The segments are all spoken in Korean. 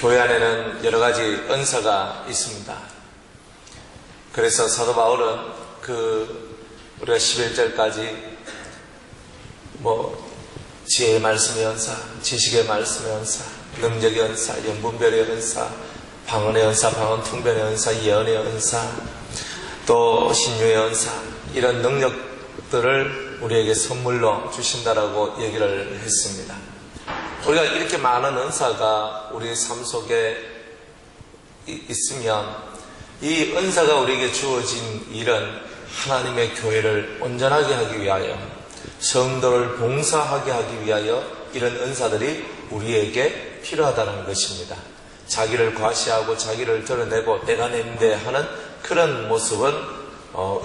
교회 안에는 여러 가지 은사가 있습니다. 그래서 사도 바울은 우리가 11절까지 지혜의 말씀의 은사, 지식의 말씀의 은사, 능력의 은사, 연분별의 은사, 방언의 은사, 방언 통변의 은사, 예언의 은사, 또 신유의 은사, 이런 능력들을 우리에게 선물로 주신다라고 얘기를 했습니다. 우리가 이렇게 많은 은사가 우리의 삶 속에 있으면 이 은사가 우리에게 주어진 일은 하나님의 교회를 온전하게 하기 위하여, 성도를 봉사하게 하기 위하여 이런 은사들이 우리에게 필요하다는 것입니다. 자기를 과시하고 자기를 드러내고 내가 낸데 하는 그런 모습은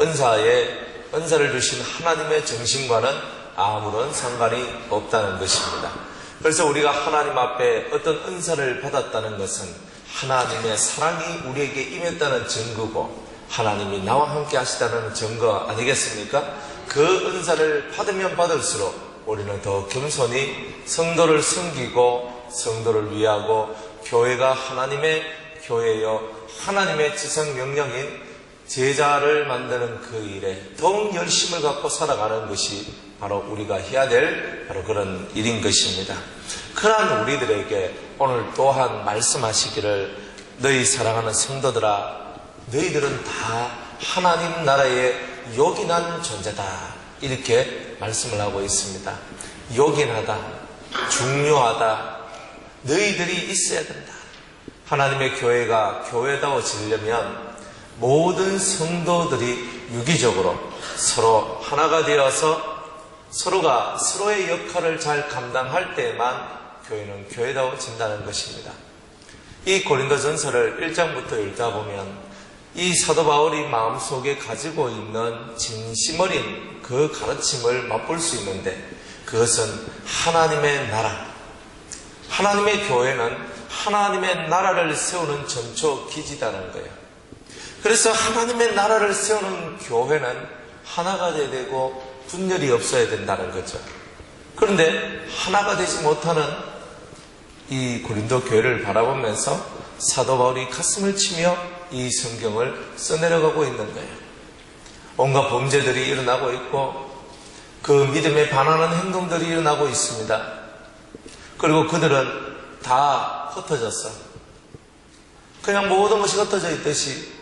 은사를 주신 하나님의 정신과는 아무런 상관이 없다는 것입니다. 그래서 우리가 하나님 앞에 어떤 은사를 받았다는 것은 하나님의 사랑이 우리에게 임했다는 증거고, 하나님이 나와 함께 하시다는 증거 아니겠습니까? 그 은사를 받으면 받을수록 우리는 더 겸손히 성도를 섬기고 성도를 위하고, 교회가 하나님의 교회여 하나님의 지성 명령인 제자를 만드는 그 일에 더욱 열심을 갖고 살아가는 것이 바로 우리가 해야 될 바로 그런 일인 것입니다. 그러한 우리들에게 오늘 또한 말씀하시기를, 너희 사랑하는 성도들아, 너희들은 다 하나님 나라의 요긴한 존재다, 이렇게 말씀을 하고 있습니다. 요긴하다, 중요하다, 너희들이 있어야 된다. 하나님의 교회가 교회다워지려면 모든 성도들이 유기적으로 서로 하나가 되어서 서로가 서로의 역할을 잘 감당할 때에만 교회는 교회다워진다는 것입니다. 이 고린도전서를 1장부터 읽다 보면 이 사도 바울이 마음속에 가지고 있는 진심 어린 그 가르침을 맛볼 수 있는데, 그것은 하나님의 나라, 하나님의 교회는 하나님의 나라를 세우는 전초 기지다는 거예요. 그래서 하나님의 나라를 세우는 교회는 하나가 돼야 되고 분열이 없어야 된다는 거죠. 그런데 하나가 되지 못하는 이 고린도 교회를 바라보면서 사도 바울이 가슴을 치며 이 성경을 써내려가고 있는 거예요. 온갖 범죄들이 일어나고 있고 그 믿음에 반하는 행동들이 일어나고 있습니다. 그리고 그들은 다 흩어졌어. 그냥 모든 것이 흩어져 있듯이,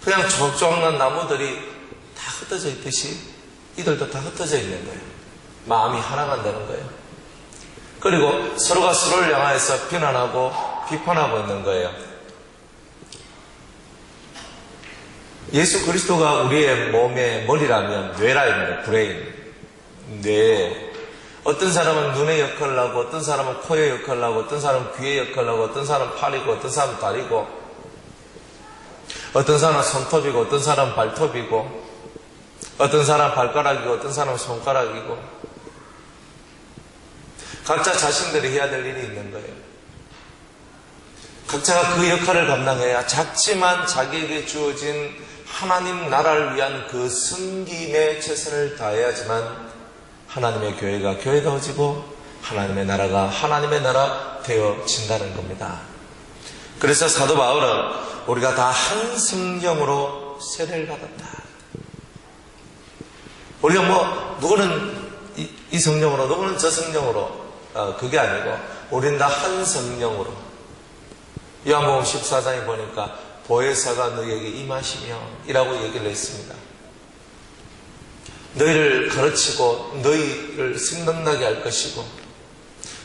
그냥 조그만 나무들이 다 흩어져 있듯이 이들도 다 흩어져 있는 거예요. 마음이 하나가 되는 거예요. 그리고 서로가 서로를 향해서 비난하고 비판하고 있는 거예요. 예수 그리스도가 우리의 몸의 머리라면 뇌라 입니다. 브레인, 뇌. 어떤 사람은 눈의 역할을 하고, 어떤 사람은 코의 역할을 하고, 어떤 사람은 귀의 역할을 하고, 어떤 사람은 팔이고, 어떤 사람은 다리고, 어떤 사람은 손톱이고, 어떤 사람은 발톱이고, 어떤 사람은 발가락이고, 어떤 사람은 손가락이고, 각자 자신들이 해야 될 일이 있는 거예요. 각자가 그 역할을 감당해야 작지만 자기에게 주어진 하나님 나라를 위한 그 섬김의 최선을 다해야지만 하나님의 교회가 교회다워지고 하나님의 나라가 하나님의 나라 되어진다는 겁니다. 그래서 사도 바울은 우리가 다 한 성령으로 세례를 받았다. 우리가 누구는 이 성령으로, 누구는 저 성령으로, 그게 아니고 우리는 다 한 성령으로. 요한복음 14장에 보니까 보혜사가 너희에게 임하시며 이라고 얘기를 했습니다. 너희를 가르치고 너희를 생각나게 할 것이고,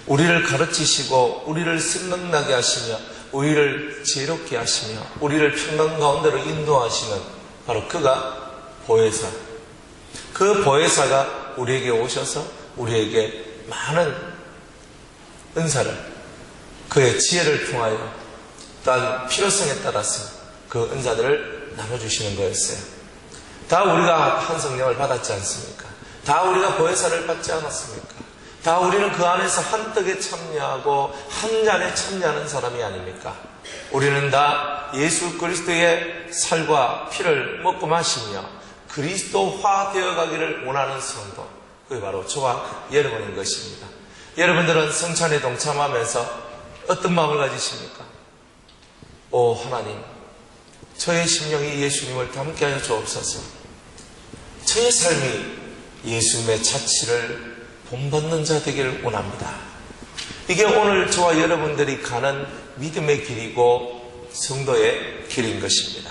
우리를 가르치시고 우리를 생각나게 하시며 우리를 지혜롭게 하시며 우리를 평강 가운데로 인도하시는 바로 그가 보혜사. 그 보혜사가 우리에게 오셔서 우리에게 많은 은사를, 그의 지혜를 통하여 또한 필요성에 따라서 그 은사들을 나눠주시는 거였어요. 다 우리가 한 성령을 받았지 않습니까? 다 우리가 보혜사를 받지 않았습니까? 다 우리는 그 안에서 한 떡에 참여하고 한 잔에 참여하는 사람이 아닙니까? 우리는 다 예수 그리스도의 살과 피를 먹고 마시며 그리스도화 되어가기를 원하는 성도, 그게 바로 저와 여러분인 것입니다. 여러분들은 성찬에 동참하면서 어떤 마음을 가지십니까? 오 하나님, 저의 심령이 예수님을 닮게 하여 주옵소서. 저의 삶이 예수님의 자취를 본받는 자 되기를 원합니다. 이게 오늘 저와 여러분들이 가는 믿음의 길이고 성도의 길인 것입니다.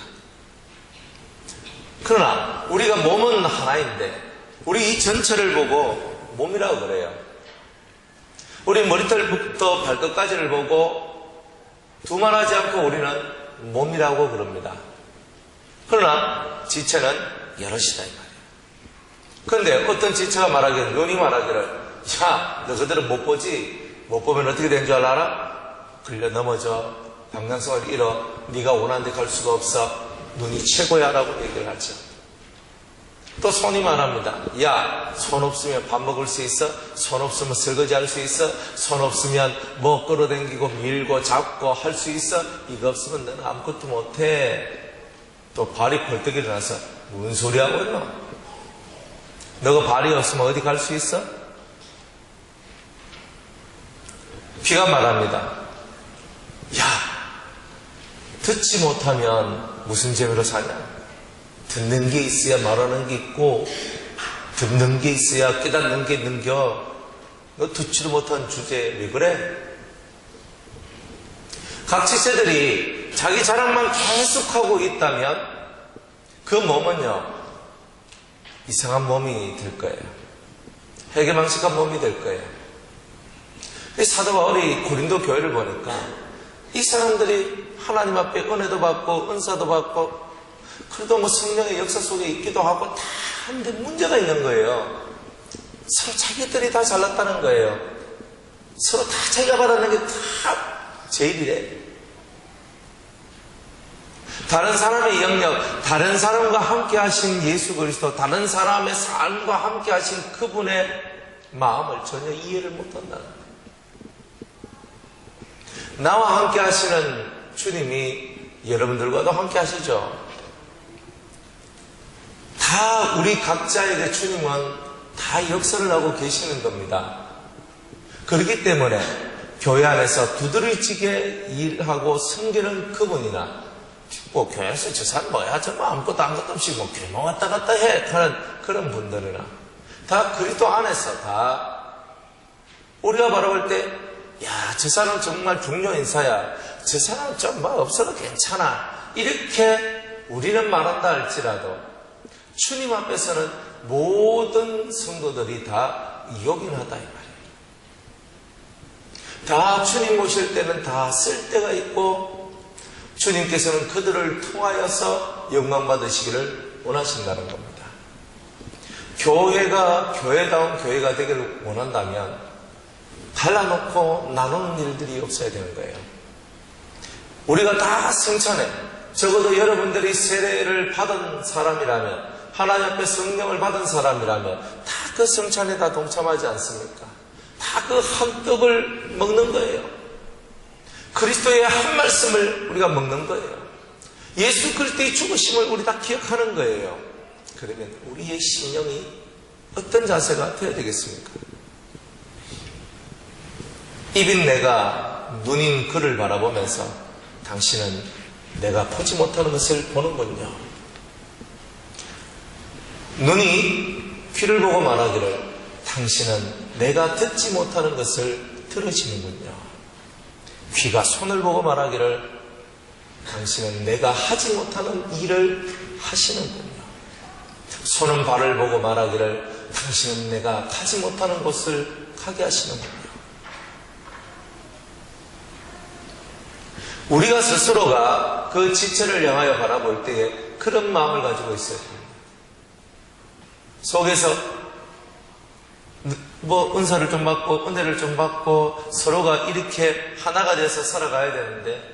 그러나 우리가 몸은 하나인데 우리 이 전체를 보고 몸이라고 그래요. 우리 머리털부터 발끝까지를 보고 두말하지 않고 우리는 몸이라고 그럽니다. 그러나 지체는 여럿이다 이 말이에요. 그런데 어떤 지체가 말하기를, 눈이 말하기를, 야, 너희들은 못 보지? 못 보면 어떻게 된 줄 알아? 걸려 넘어져, 방향성을 잃어, 네가 원하는 데 갈 수가 없어, 눈이 최고야 라고 얘기를 하죠. 또 손이 말합니다. 야, 손 없으면 밥 먹을 수 있어? 손 없으면 설거지 할 수 있어? 손 없으면 뭐 끌어당기고 밀고 잡고 할 수 있어? 이거 없으면 너는 아무것도 못해. 또 발이 벌떡 일어나서 무슨 소리 하고 있노? 너가 발이 없으면 어디 갈 수 있어? 귀가 말합니다. 야, 듣지 못하면 무슨 재미로 사냐? 듣는 게 있어야 말하는 게 있고, 듣는 게 있어야 깨닫는 게 있는겨. 너 듣지도 못한 주제에 왜 그래? 각 지체들이 자기 자랑만 계속하고 있다면 그 몸은요, 이상한 몸이 될 거예요. 회개망측한 몸이 될 거예요. 사도 바울이 고린도 교회를 보니까 이 사람들이 하나님 앞에 은혜도 받고 은사도 받고 그래도 뭐 성령의 역사 속에 있기도 하고 다 하는데 문제가 있는 거예요. 서로 자기들이 다 잘났다는 거예요. 서로 다 자기가 받았는 게 다 제일이래. 다른 사람의 영역, 다른 사람과 함께 하신 예수 그리스도, 다른 사람의 삶과 함께 하신 그분의 마음을 전혀 이해를 못한다는 거예요. 나와 함께 하시는 주님이 여러분들과도 함께 하시죠. 다 우리 각자에게 주님은 다 역사를 하고 계시는 겁니다. 그렇기 때문에 교회 안에서 두드러지게 일하고 섬기는 그분이나 뭐 교회에서 저 사람 뭐야 정말 아무것도 없이 뭐 교회만 왔다 갔다 해 하는 그런 분들이나 다 그리스도 안에서 다 우리가 바라볼 때 야, 저 사람 정말 중요 인사야. 저 사람 좀 뭐 없어도 괜찮아. 이렇게 우리는 말한다 할지라도 주님 앞에서는 모든 성도들이 다 요긴하다 이 말이에요. 다 주님 모실 때는 다 쓸데가 있고 주님께서는 그들을 통하여서 영광 받으시기를 원하신다는 겁니다. 교회가 교회다운 교회가 되기를 원한다면 갈라놓고 나누는 일들이 없어야 되는 거예요. 우리가 다 성찬에 적어도 여러분들이 세례를 받은 사람이라면 하나님 앞에 성령을 받은 사람이라면 다 그 성찬에 다 동참하지 않습니까? 다 그 한 떡을 먹는 거예요. 그리스도의 한 말씀을 우리가 먹는 거예요. 예수 그리스도의 죽으심을 우리 다 기억하는 거예요. 그러면 우리의 신령이 어떤 자세가 되어야 되겠습니까? 입인 내가 눈인 그를 바라보면서 당신은 내가 보지 못하는 것을 보는군요. 눈이 귀를 보고 말하기를 당신은 내가 듣지 못하는 것을 들으시는군요. 귀가 손을 보고 말하기를 당신은 내가 하지 못하는 일을 하시는군요. 손은 발을 보고 말하기를 당신은 내가 가지 못하는 곳을 가게 하시는군요. 우리가 스스로가 그 지체를 향하여 바라볼 때에 그런 마음을 가지고 있어야 됩니다. 속에서 뭐 은사를 좀 받고 은혜를 좀 받고 서로가 이렇게 하나가 돼서 살아가야 되는데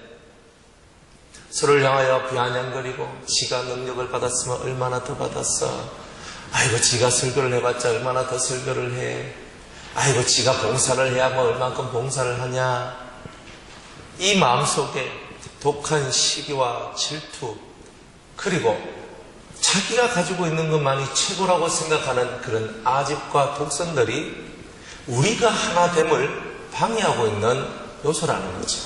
서로를 향하여 비아냥거리고 지가 능력을 받았으면 얼마나 더 받았어. 아이고 지가 설교를 해봤자 얼마나 더 설교를 해. 아이고 지가 봉사를 해야 뭐 얼만큼 봉사를 하냐. 이 마음속에 독한 시기와 질투 그리고 자기가 가지고 있는 것만이 최고라고 생각하는 그런 아집과 독선들이 우리가 하나됨을 방해하고 있는 요소라는 거죠.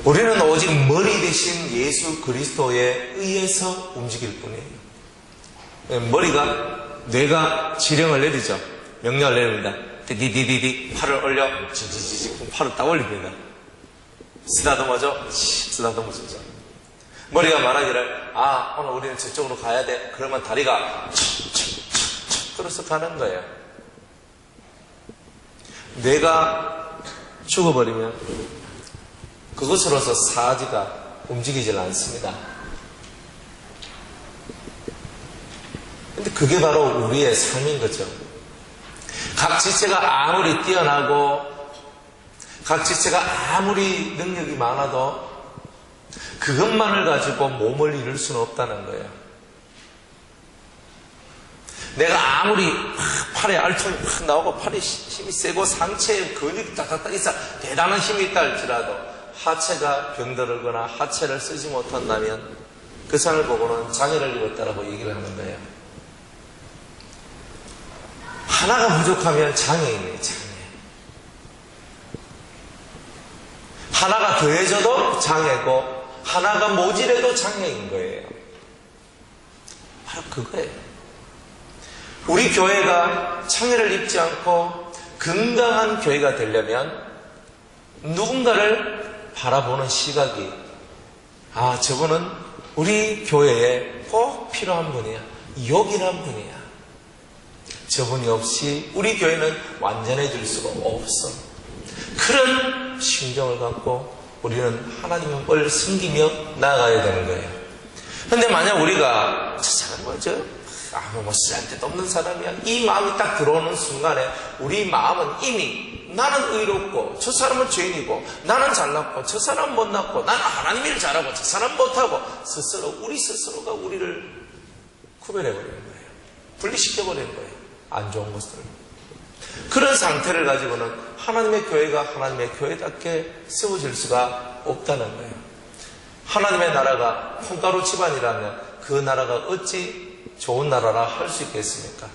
우리는 오직 머리 대신 예수 그리스도에 의해서 움직일 뿐이에요. 머리가, 뇌가 지령을 내리죠. 명령을 내립니다. 디디디디디, 팔을 올려, 지지지지, 팔을 딱 올립니다. 쓰다듬어줘, 쓰다듬어주죠. 머리가 말하기를, 오늘 우리는 저쪽으로 가야 돼. 그러면 다리가 척척척척 끌어서 가는 거예요. 뇌가 죽어버리면 그것으로서 사지가 움직이질 않습니다. 근데 그게 바로 우리의 삶인 거죠. 각 지체가 아무리 뛰어나고 각 지체가 아무리 능력이 많아도 그것만을 가지고 몸을 이룰 수는 없다는 거예요. 내가 아무리 팔에 알통이 확 나오고 팔에 힘이 세고 상체에 근육이 딱딱딱 있어 대단한 힘이 있다 할지라도 하체가 병들거나 하체를 쓰지 못한다면 그 사람을 보고는 장애를 입었다라고 얘기를 하는 거예요. 하나가 부족하면 장애인이에요. 장애. 하나가 더해져도 장애고 하나가 모자라도 장애인 거예요. 바로 그거예요. 우리 교회가 장애를 입지 않고 건강한 교회가 되려면 누군가를 바라보는 시각이 저분은 우리 교회에 꼭 필요한 분이야. 요긴한 분이야. 저분이 없이 우리 교회는 완전해질 수가 없어. 그런 심정을 갖고 우리는 하나님을 섬기며 나아가야 되는 거예요. 그런데 만약 우리가 저 사람 뭐 쓸데도 없는 사람이야. 이 마음이 딱 들어오는 순간에 우리 마음은 이미 나는 의롭고 저 사람은 죄인이고 나는 잘났고 저 사람은 못났고 나는 하나님 일 잘하고 저 사람은 못하고 우리 스스로가 우리를 구별해버리는 거예요. 분리시켜버리는 거예요. 안 좋은 것들. 그런 상태를 가지고는 하나님의 교회가 하나님의 교회답게 세워질 수가 없다는 거예요. 하나님의 나라가 콩가루 집안이라면 그 나라가 어찌 좋은 나라라 할 수 있겠습니까?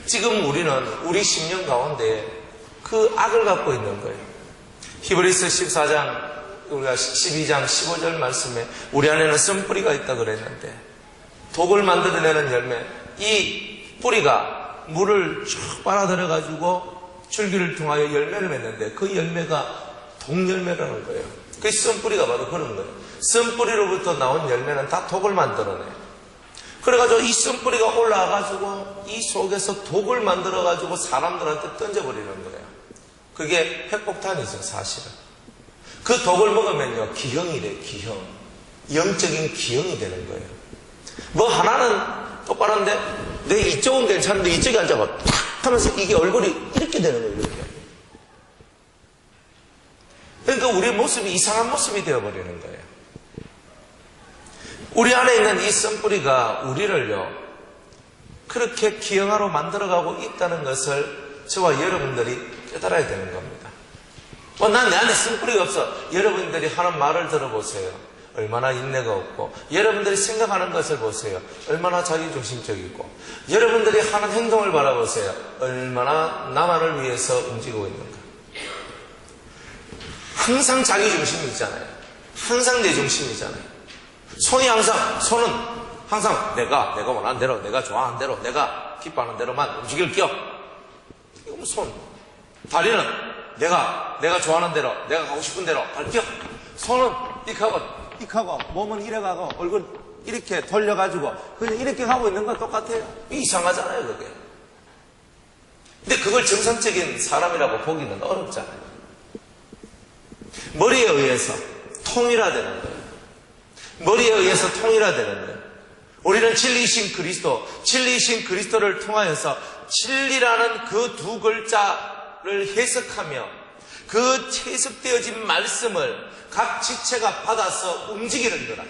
지금 우리는 우리 심령 가운데 그 악을 갖고 있는 거예요. 히브리서 14장, 우리가 12장 15절 말씀에 우리 안에는 쓴뿌리가 있다 그랬는데 독을 만들어내는 열매, 이 뿌리가 물을 쭉 빨아들여가지고 줄기를 통하여 열매를 맺는데 그 열매가 독열매라는 거예요. 그 쓴뿌리가 바로 그런 거예요. 쓴뿌리로부터 나온 열매는 다 독을 만들어내요. 그래가지고 이 쓴뿌리가 올라와가지고 이 속에서 독을 만들어가지고 사람들한테 던져버리는 거예요. 그게 핵폭탄이죠, 사실은. 그 독을 먹으면요, 기형이래, 기형. 영적인 기형이 되는 거예요. 뭐 하나는 똑바른데, 내 이쪽은 괜찮은데 이쪽이 앉아가 탁 하면서 이게 얼굴이 이렇게 되는 거예요, 이렇게. 그러니까 우리의 모습이 이상한 모습이 되어버리는 거예요. 우리 안에 있는 이 쓴뿌리가 우리를요, 그렇게 기형아로 만들어가고 있다는 것을 저와 여러분들이 깨달아야 되는 겁니다. 난 내 안에 쓴뿌리가 없어. 여러분들이 하는 말을 들어보세요. 얼마나 인내가 없고, 여러분들이 생각하는 것을 보세요. 얼마나 자기중심적이고, 여러분들이 하는 행동을 바라보세요. 얼마나 나만을 위해서 움직이고 있는가. 항상 자기중심이 있잖아요. 항상 내 중심이잖아요. 손은 항상 내가 원하는 대로, 내가 좋아하는 대로, 내가 기뻐하는 대로만 움직일 겨. 이건 손. 다리는 내가 좋아하는 대로, 내가 가고 싶은 대로 갈 겨. 손은 이하고 몸은 이래가고 얼굴 이렇게 돌려가지고 그냥 이렇게 가고 있는 건 똑같아요. 이상하잖아요, 그게. 근데 그걸 정상적인 사람이라고 보기는 어렵잖아요. 머리에 의해서 통일화되는 거예요. 머리에 의해서 통일화되는 거예요. 우리는 진리이신 그리스도를 통하여서 진리라는 그 두 글자를 해석하며 그 해석되어진 말씀을 각 지체가 받아서 움직이는 거라.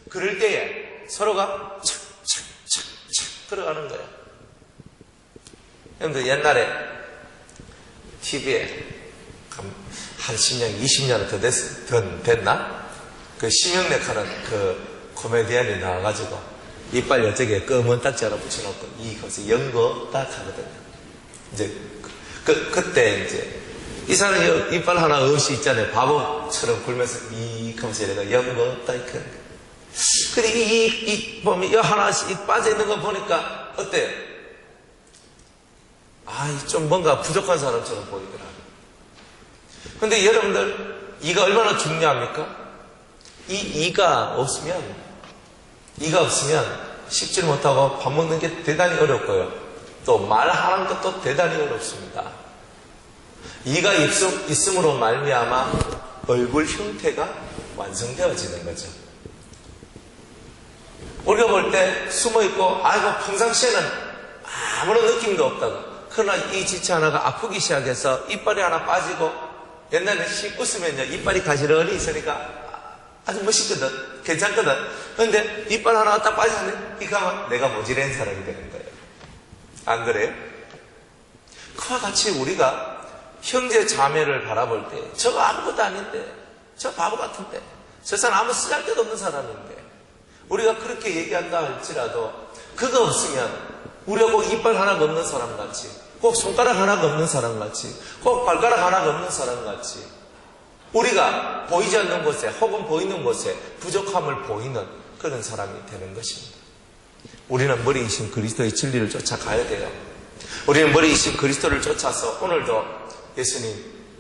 그럴 때에 서로가 착착착착 들어가는 거예요. 여러분들 옛날에 TV에 한 10년, 20년 더 됐나? 그 심형래 하는 그 코미디언이 나와가지고 이빨 여쪽에 검은 딱지 하나 붙여놓고 이것을 연거 딱 하거든요. 이제 그때 이제 이 사람이 이빨 하나 없이 있잖아요. 바보처럼 굴면서 이 하면서 내가 연거 없다 이렇게. 근데 이 보면 이 하나씩 빠져 있는 거 보니까 어때요? 좀 뭔가 부족한 사람처럼 보이더라. 근데 여러분들 이가 얼마나 중요합니까? 이가 없으면 씹질 못하고 밥 먹는 게 대단히 어렵고요. 또 말하는 것도 대단히 어렵습니다. 이가 있음으로 말미암아 얼굴 형태가 완성되어지는 거죠. 우리가 볼 때 숨어있고 평상시에는 아무런 느낌도 없다가 그러나 이 지체 하나가 아프기 시작해서 이빨이 하나 빠지고 옛날에 씩 웃으면요 이빨이 가지런히 있으니까 아주 멋있거든. 괜찮거든. 그런데 이빨 하나가 딱 빠지는데 이거 하면 내가 모질한 사람이 되는 거예요. 안 그래요? 그와 같이 우리가 형제 자매를 바라볼 때 저거 아무것도 아닌데 저 바보 같은데 저 사람 아무 쓰잘데도 없는 사람인데 우리가 그렇게 얘기한다 할지라도 그거 없으면 우리가 꼭 이빨 하나가 없는 사람 같이 꼭 손가락 하나가 없는 사람 같이 꼭 발가락 하나가 없는 사람 같이 우리가 보이지 않는 곳에 혹은 보이는 곳에 부족함을 보이는 그런 사람이 되는 것입니다. 우리는 머리이신 그리스도의 진리를 쫓아가야 돼요. 우리는 머리이신 그리스도를 쫓아서 오늘도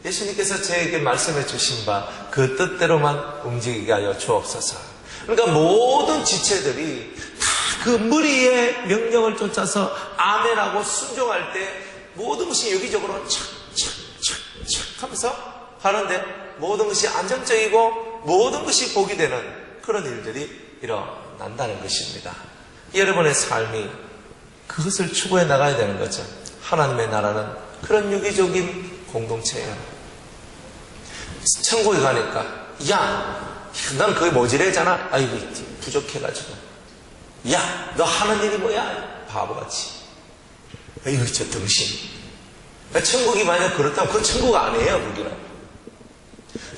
예수님께서 저에게 말씀해 주신 바 그 뜻대로만 움직이게 하여 주옵소서. 그러니까 모든 지체들이 다 그 머리의 명령을 쫓아서 아멘하고 순종할 때 모든 것이 여기저기로 착착착착 하면서 하는데 모든 것이 안정적이고 모든 것이 복이 되는 그런 일들이 일어난다는 것입니다. 여러분의 삶이 그것을 추구해 나가야 되는 거죠. 하나님의 나라는 그런 유기적인 공동체예요. 천국에 가니까 넌 거의 모질해잖아. 아이고 부족해가지고 너 하는 일이 뭐야? 바보같이. 이거 저 등신. 천국이 만약 그렇다면 그건 천국 아니에요. 거기는.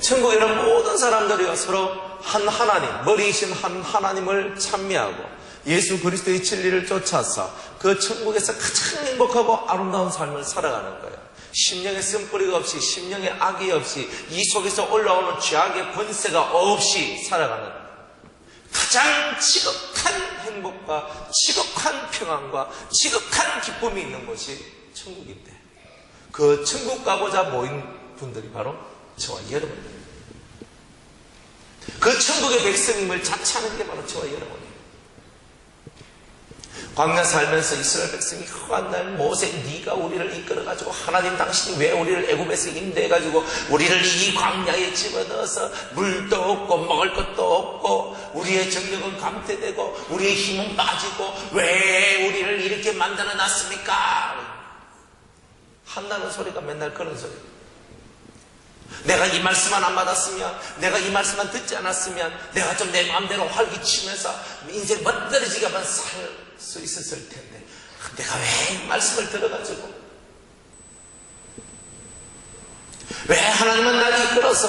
천국에는 모든 사람들이 서로 한 하나님, 머리이신 한 하나님을 찬미하고 예수 그리스도의 진리를 쫓아서 그 천국에서 가장 행복하고 아름다운 삶을 살아가는 거예요. 심령의 쓴뿌리가 없이, 심령의 악이 없이, 이 속에서 올라오는 죄악의 권세가 없이 살아가는 가장 지극한 행복과 지극한 평안과 지극한 기쁨이 있는 곳이 천국인데 그 천국 가고자 모인 분들이 바로 저와 여러분입니다. 그 천국의 백성임을 자처하는 게 바로 저와 여러분이에요. 광야 살면서 이스라엘 백성이 허한 날 모세 네가 우리를 이끌어가지고 하나님 당신이 왜 우리를 애굽에서 인도해가지고 우리를 이 광야에 집어넣어서 물도 없고 먹을 것도 없고 우리의 정력은 감퇴되고 우리의 힘은 빠지고 왜 우리를 이렇게 만들어 놨습니까? 한다는 소리가 맨날 그런 소리예요. 내가 이 말씀만 안 받았으면 내가 이 말씀만 듣지 않았으면 내가 좀 내 마음대로 활기치면서 인생 멋들어지게만 살 수 있었을 텐데 내가 왜 말씀을 들어가지고 왜 하나님은 나를 이끌어서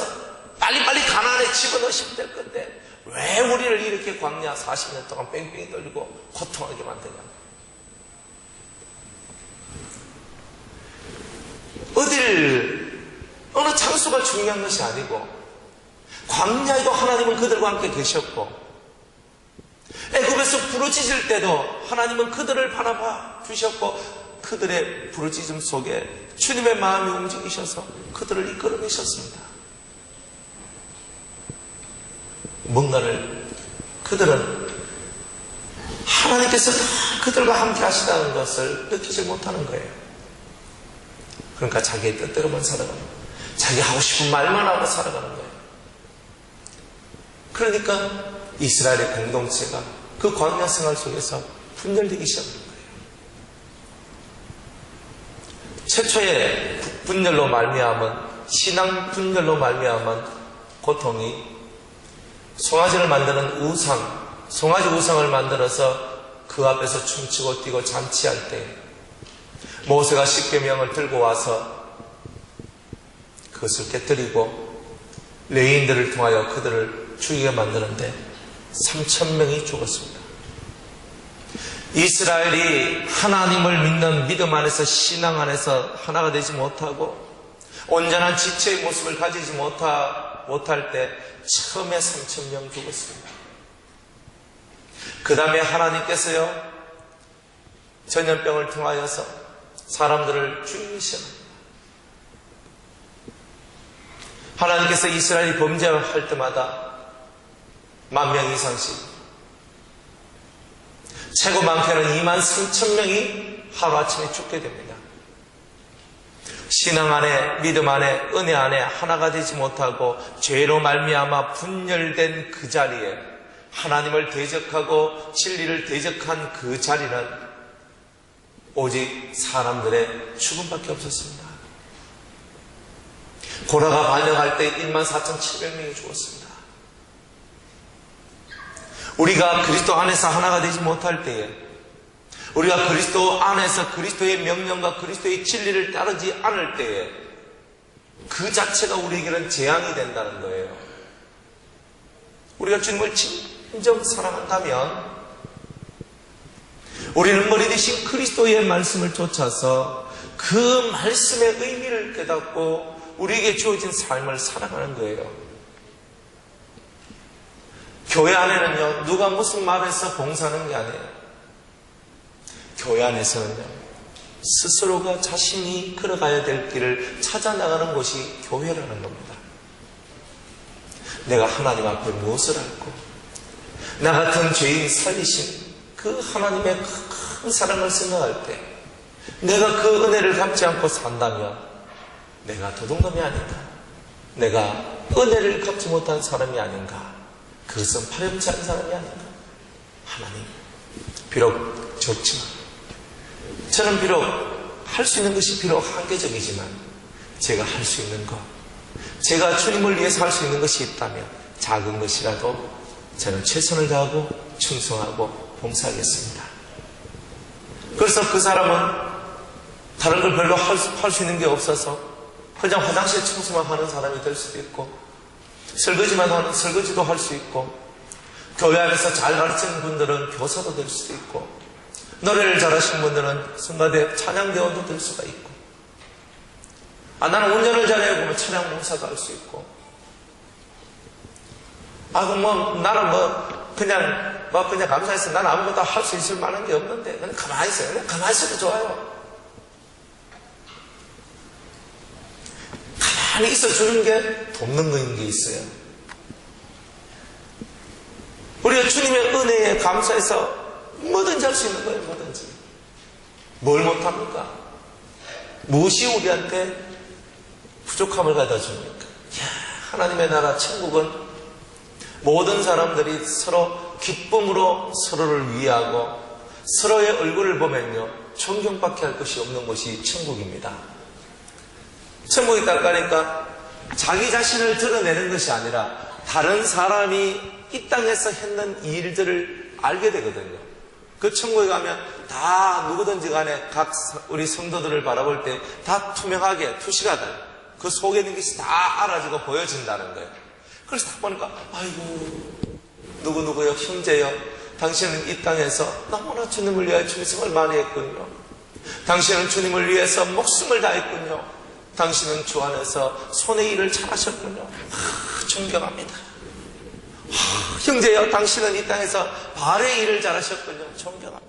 빨리빨리 가나안에 집어넣으시면 될 건데 왜 우리를 이렇게 광야 40년 동안 뺑뺑이 돌리고 고통하게 만드냐. 어느 장소가 중요한 것이 아니고 광야에도 하나님은 그들과 함께 계셨고 애굽에서 부르짖을 때도 하나님은 그들을 바라봐 주셨고 그들의 부르짖음 속에 주님의 마음이 움직이셔서 그들을 이끌어내셨습니다. 그들은 하나님께서 그들과 함께 하시다는 것을 느끼지 못하는 거예요. 그러니까 자기의 뜻대로만 살아가는 거예요. 자기 하고 싶은 말만 하고 살아가는 거예요. 그러니까 이스라엘의 공동체가 그 광야 생활 속에서 분열되기 시작한 거예요. 최초의 분열로 말미암은 신앙 분열로 말미암은 고통이 송아지를 만드는 송아지 우상을 만들어서 그 앞에서 춤추고 뛰고 잔치할 때 모세가 십계명을 들고 와서 그것을 깨뜨리고 레위인들을 통하여 그들을 죽이게 만드는데 3,000명이 죽었습니다. 이스라엘이 하나님을 믿는 믿음 안에서 신앙 안에서 하나가 되지 못하고 온전한 지체의 모습을 가지지 못할 때 처음에 3,000명 죽었습니다. 그 다음에 하나님께서요 전염병을 통하여서 사람들을 죽이시옵니다. 하나님께서 이스라엘이 범죄할 때마다 10,000명 이상씩 최고 많게는 23,000명이 하루아침에 죽게 됩니다. 신앙 안에 믿음 안에 은혜 안에 하나가 되지 못하고 죄로 말미암아 분열된 그 자리에 하나님을 대적하고 진리를 대적한 그 자리는 오직 사람들의 죽음밖에 없었습니다. 고라가 반역할 때 14,700명이 죽었습니다. 우리가 그리스도 안에서 하나가 되지 못할 때에 우리가 그리스도 안에서 그리스도의 명령과 그리스도의 진리를 따르지 않을 때에 그 자체가 우리에게는 재앙이 된다는 거예요. 우리가 주님을 진정 사랑한다면 우리는 머리 대신 그리스도의 말씀을 쫓아서 그 말씀의 의미를 깨닫고 우리에게 주어진 삶을 살아가는 거예요. 교회 안에는요, 누가 무슨 말해서 봉사하는 게 아니에요. 교회 안에서는요, 스스로가 자신이 걸어가야 될 길을 찾아 나가는 곳이 교회라는 겁니다. 내가 하나님 앞에 무엇을 알고, 나 같은 죄인 살리신 그 하나님의 큰 사랑을 생각할 때, 내가 그 은혜를 담지 않고 산다면, 내가 도둑놈이 아닌가, 내가 은혜를 갚지 못한 사람이 아닌가, 그것은 파렴치 않은 사람이 아닌가. 하나님, 비록 적지만, 저는 비록 할 수 있는 것이 비록 한계적이지만, 제가 할 수 있는 것, 제가 주님을 위해서 할 수 있는 것이 있다면, 작은 것이라도 저는 최선을 다하고 충성하고 봉사하겠습니다. 그래서 그 사람은 다른 걸 별로 할 수 있는 게 없어서 그냥 화장실 청소만 하는 사람이 될 수도 있고, 설거지만 하는 설거지도 할 수 있고, 교회 안에서 잘 가르치는 분들은 교사도 될 수도 있고, 노래를 잘하시는 분들은 성가대 찬양대원도 될 수가 있고, 나는 운전을 잘해요 그러면 찬양 봉사도 할 수 있고, 나는 그냥 감사해서 나는 아무것도 할 수 있을 만한 게 없는데 그냥 가만히 있어요. 그냥 가만히 있어도 좋아요. 가만히 있어주는 게 돕는 거인 게 있어요. 우리가 주님의 은혜에 감사해서 뭐든지 할 수 있는 거예요. 뭐든지. 뭘 못합니까? 무엇이 우리한테 부족함을 가져다 줍니까? 하나님의 나라 천국은 모든 사람들이 서로 기쁨으로 서로를 위하고 서로의 얼굴을 보면요 존경밖에 할 것이 없는 곳이 천국입니다. 천국이 딸까니까 자기 자신을 드러내는 것이 아니라 다른 사람이 이 땅에서 했는 일들을 알게 되거든요. 그 천국에 가면 다 누구든지 간에 각 우리 성도들을 바라볼 때 다 투명하게 투시가 돼요. 그 속에 있는 것이 다 알아지고 보여진다는 거예요. 그래서 딱 보니까 아이고 누구누구요 형제요, 당신은 이 땅에서 너무나 주님을 위하여 충성을 많이 했군요. 당신은 주님을 위해서 목숨을 다했군요. 당신은 주 안에서 손의 일을 잘하셨군요. 존경합니다. 형제여, 당신은 이 땅에서 발의 일을 잘하셨군요. 존경합니다.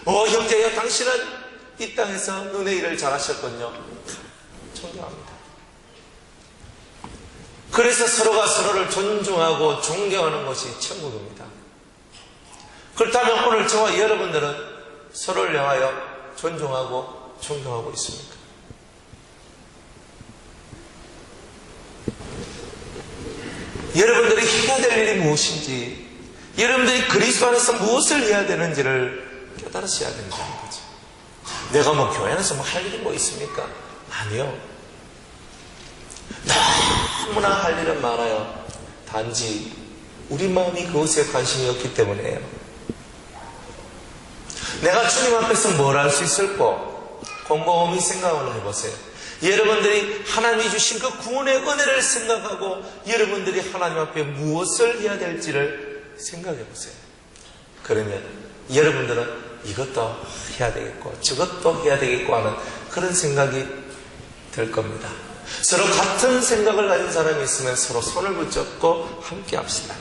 형제여, 당신은 이 땅에서 눈의 일을 잘하셨군요. 존경합니다. 그래서 서로가 서로를 존중하고 존경하는 것이 천국입니다. 그렇다면 오늘 저와 여러분들은 서로를 향하여 존중하고 존경하고 있습니까? 여러분들이 해야 될 일이 무엇인지, 여러분들이 그리스도 안에서 무엇을 해야 되는지를 깨달으셔야 된다는 거죠. 내가 교회 안에서 할 일이 있습니까? 아니요. 너무나 할 일은 많아요. 단지 우리 마음이 그것에 관심이 없기 때문에요. 내가 주님 앞에서 뭘 할 수 있을까? 곰곰이 생각을 해보세요. 여러분들이 하나님이 주신 그 구원의 은혜를 생각하고 여러분들이 하나님 앞에 무엇을 해야 될지를 생각해 보세요. 그러면 여러분들은 이것도 해야 되겠고 저것도 해야 되겠고 하는 그런 생각이 들 겁니다. 서로 같은 생각을 가진 사람이 있으면 서로 손을 붙잡고 함께 합시다.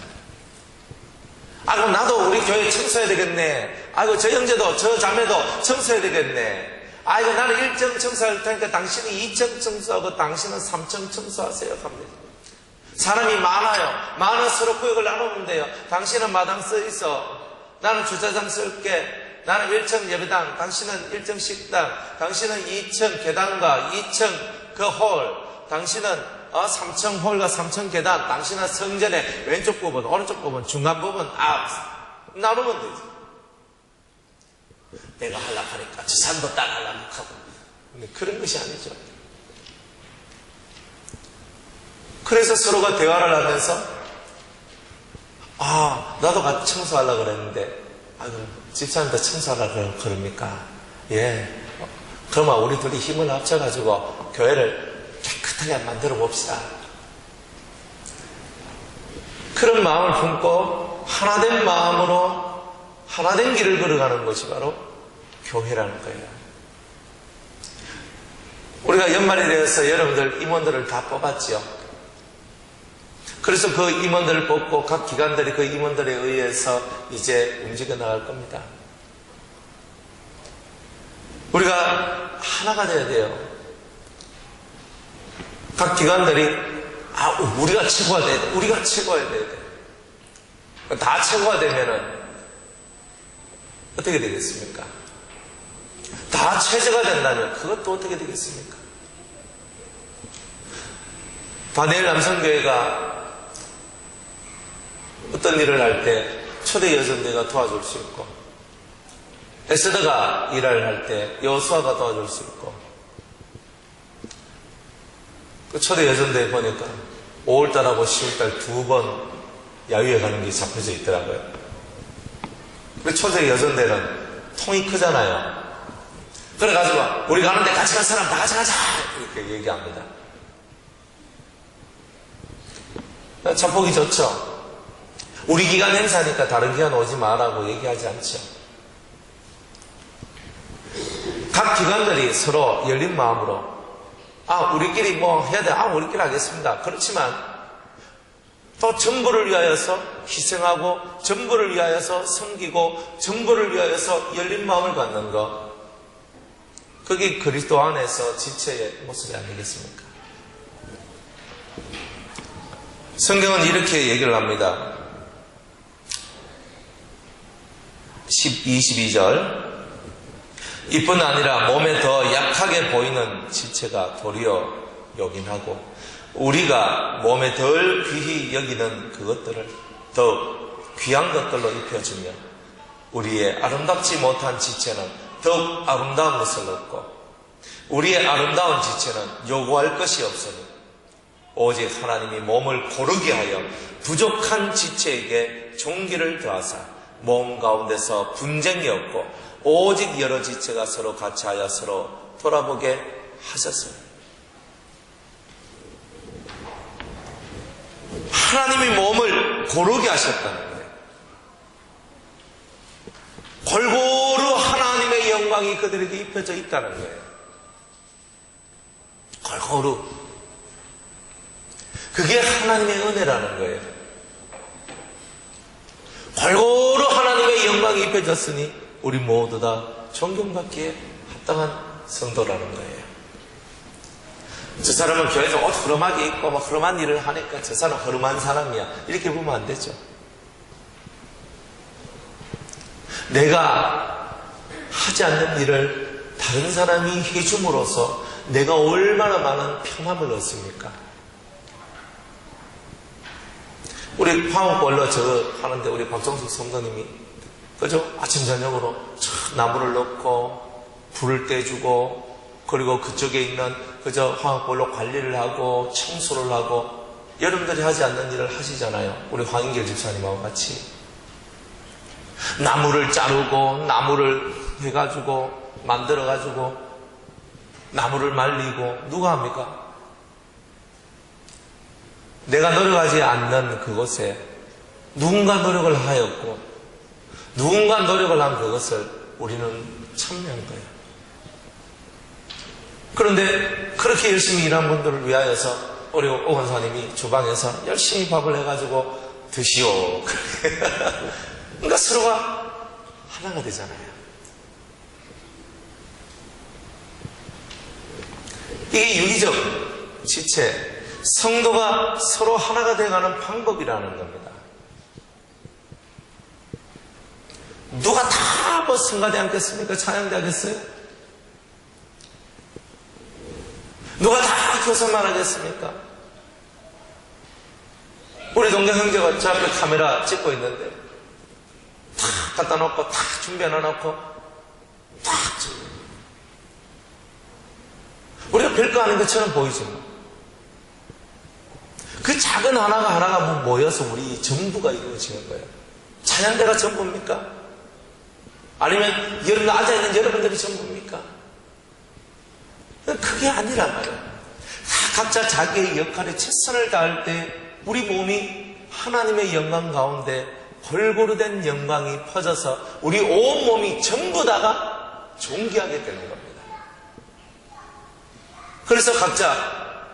그럼 나도 우리 교회 청소해야 되겠네. 저 형제도 저 자매도 청소해야 되겠네. 나는 1층 청소할 테니까 당신은 2층 청소하고 당신은 3층 청소하세요. 합니다. 사람이 많아 서로 구역을 나누면 돼요. 당신은 마당 써 있어. 나는 주차장 쓸게. 나는 1층 예배당, 당신은 1층 식당, 당신은 2층 계단과 2층 그 홀, 당신은 3층 홀과 3층 계단, 당신은 성전의 왼쪽 부분, 오른쪽 부분, 중간 부분, 나누면 되지. 내가 하려고 하니까 저 사람도 따라하려고 하고. 근데 그런 것이 아니죠. 그래서 서로가 대화를 하면서 나도 같이 청소하려고 그랬는데 집사님도 청소하려고 그럽니까? 예. 그러면 우리 둘이 힘을 합쳐가지고 교회를 깨끗하게 만들어 봅시다. 그런 마음을 품고 하나된 마음으로 하나된 길을 걸어가는 것이 바로 교회라는 거예요. 우리가 연말이 되어서 여러분들 임원들을 다 뽑았지요. 그래서 그 임원들을 뽑고 각 기관들이 그 임원들에 의해서 이제 움직여 나갈 겁니다. 우리가 하나가 돼야 돼요. 각 기관들이 우리가 최고가 돼야 돼. 우리가 최고가 돼야 돼. 다 최고가 되면은 어떻게 되겠습니까? 다 최저가 된다면 그것도 어떻게 되겠습니까? 바네일 남성교회가 어떤 일을 할 때 초대 여전대가 도와줄 수 있고, 에스더가 일을 할 때 여호수아가 도와줄 수 있고, 그 초대 여전대에 보니까 5월달하고 10월달 2번 야유회 가는 게 잡혀져 있더라고요. 그 초대 여전대는 통이 크잖아요. 그래가지고 우리 가는데 같이 갈 사람 다 같이 가자 이렇게 얘기합니다. 참 보기 좋죠. 우리 기간 행사니까 다른 기간 오지 마라고 얘기하지 않죠. 각 기관들이 서로 열린 마음으로 우리끼리 뭐 해야 돼. 우리끼리 하겠습니다. 그렇지만 또 전부를 위하여서 희생하고 전부를 위하여서 섬기고 전부를 위하여서 열린 마음을 갖는 것, 그게 그리스도 안에서 지체의 모습이 아니겠습니까? 성경은 이렇게 얘기를 합니다. 22절 이뿐 아니라 몸에 더 약하게 보이는 지체가 도리어 요긴하고 우리가 몸에 덜 귀히 여기는 그것들을 더욱 귀한 것들로 입혀주며 우리의 아름답지 못한 지체는 더욱 아름다운 것을 얻고 우리의 아름다운 지체는 요구할 것이 없으니 오직 하나님이 몸을 고르게 하여 부족한 지체에게 종기를 더하사 몸 가운데서 분쟁이 없고 오직 여러 지체가 서로 같이하여 서로 돌아보게 하셨습니다. 하나님이 몸을 고르게 하셨다는 거예요. 골고루 하나님의 영광이 그들에게 입혀져 있다는 거예요. 골고루. 그게 하나님의 은혜라는 거예요. 골고루 하나님의 영광이 입혀졌으니 우리 모두 다 존경받기에 합당한 성도라는 거예요. 저 사람은 교회에서 옷 흐름하게 입고 막 흐름한 일을 하니까 저 사람은 흐름한 사람이야. 이렇게 보면 안 되죠. 내가 하지 않는 일을 다른 사람이 해줌으로써 내가 얼마나 많은 편함을 얻습니까? 우리 화목벌로 저거 하는데 우리 박정숙 성도님이 그죠? 아침 저녁으로 나무를 넣고 불을 떼주고 그리고 그쪽에 있는 그저 화목벌로 관리를 하고 청소를 하고 여러분들이 하지 않는 일을 하시잖아요. 우리 황인길 집사님하고 같이 나무를 자르고 나무를 해가지고 만들어가지고 나무를 말리고 누가 합니까? 내가 노력하지 않는 그곳에 누군가 노력을 하였고 누군가 노력을 한 그것을 우리는 참여한 거예요. 그런데 그렇게 열심히 일한 분들을 위하여서 우리 오 권사님이 주방에서 열심히 밥을 해가지고 드시오. 그러니까 서로가 하나가 되잖아요. 이게 유기적 지체, 성도가 서로 하나가 되어가는 방법이라는 겁니다. 누가 다 뭐 성가대 않겠습니까? 찬양대 하겠어요? 누가 다 교사만 하겠습니까? 우리 동네 형제가 저 앞에 카메라 찍고 있는데 다 갖다 놓고 다 준비해 놔놓고 다 우리가 별거 아닌 것처럼 보이지만 그 작은 하나가 모여서 우리 전부가 이루어지는 거예요. 찬양대가 전부입니까? 아니면 여러분 앉아있는 여러분들이 전부입니까? 그게 아니란 말이에요. 다 각자 자기의 역할에 최선을 다할 때 우리 몸이 하나님의 영광 가운데 골고루 된 영광이 퍼져서 우리 온몸이 전부 다가 존귀하게 되는 겁니다. 그래서 각자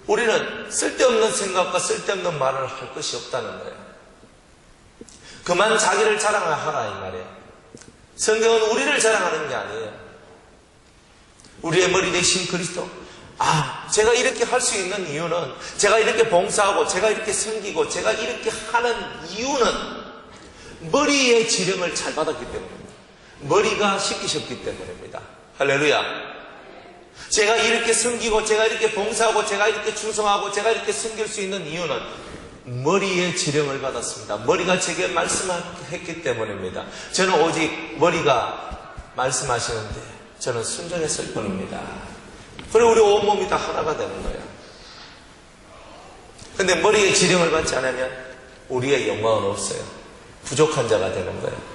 우리는 쓸데없는 생각과 쓸데없는 말을 할 것이 없다는 거예요. 그만 자기를 자랑하라 이 말이에요. 성경은 우리를 자랑하는 게 아니에요. 우리의 머리 대신 그리스도. 제가 이렇게 할 수 있는 이유는, 제가 이렇게 봉사하고 제가 이렇게 섬기고 제가 이렇게 하는 이유는 머리의 지령을 잘 받았기 때문입니다. 머리가 시키셨기 때문입니다. 할렐루야. 제가 이렇게 섬기고 제가 이렇게 봉사하고 제가 이렇게 충성하고 제가 이렇게 섬길 수 있는 이유는 머리의 지령을 받았습니다. 머리가 제게 말씀했기 때문입니다. 저는 오직 머리가 말씀하시는데 저는 순종했을 뿐입니다. 그리고 우리 온몸이 다 하나가 되는 거예요. 근데 머리의 지령을 받지 않으면 우리의 영광은 없어요. 부족한 자가 되는 거예요.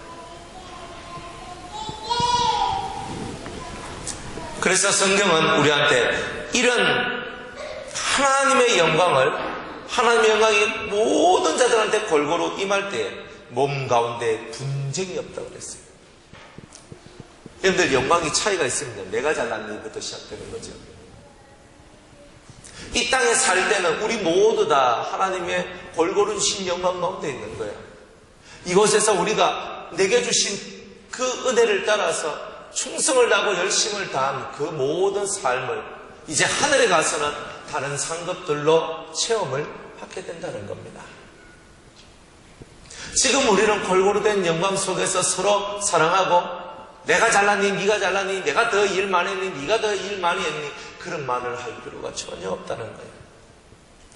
그래서 성경은 우리한테 이런 하나님의 영광을, 하나님의 영광이 모든 자들한테 골고루 임할 때에 몸 가운데 분쟁이 없다고 그랬어요. 여러분들 영광이 차이가 있습니다. 내가 잘난 일부터 시작되는 거죠. 이 땅에 살 때는 우리 모두 다 하나님의 골고루 주신 영광 가운데 있는 거예요. 이곳에서 우리가 내게 주신 그 은혜를 따라서 충성을 다하고 열심을 다한 그 모든 삶을 이제 하늘에 가서는 다른 상급들로 체험을 받게 된다는 겁니다. 지금 우리는 골고루 된 영광 속에서 서로 사랑하고 내가 잘났니, 네가 잘났니, 내가 더 일 많이 했니, 네가 더 일 많이 했니, 그런 말을 할 필요가 전혀 없다는 거예요.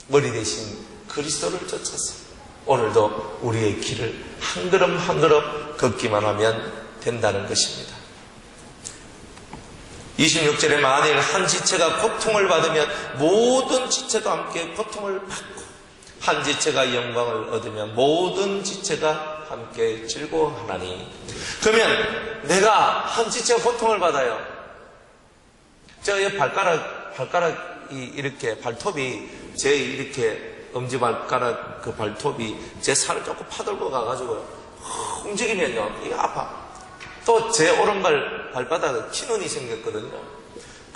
머리 대신 그리스도를 쫓아서 오늘도 우리의 길을 한 걸음 한 걸음 걷기만 하면 된다는 것입니다. 26절에 만일 한 지체가 고통을 받으면 모든 지체도 함께 고통을 받고 한 지체가 영광을 얻으면 모든 지체가 함께 즐거워하나니. 그러면 내가 한 지체가 고통을 받아요. 제가 발가락이 이렇게 발톱이 제 이렇게 엄지발가락 그 발톱이 제 살을 조금 파들고 가가지고 움직이면요 이게 아파. 또 제 오른발 발바닥에 티눈이 생겼거든요.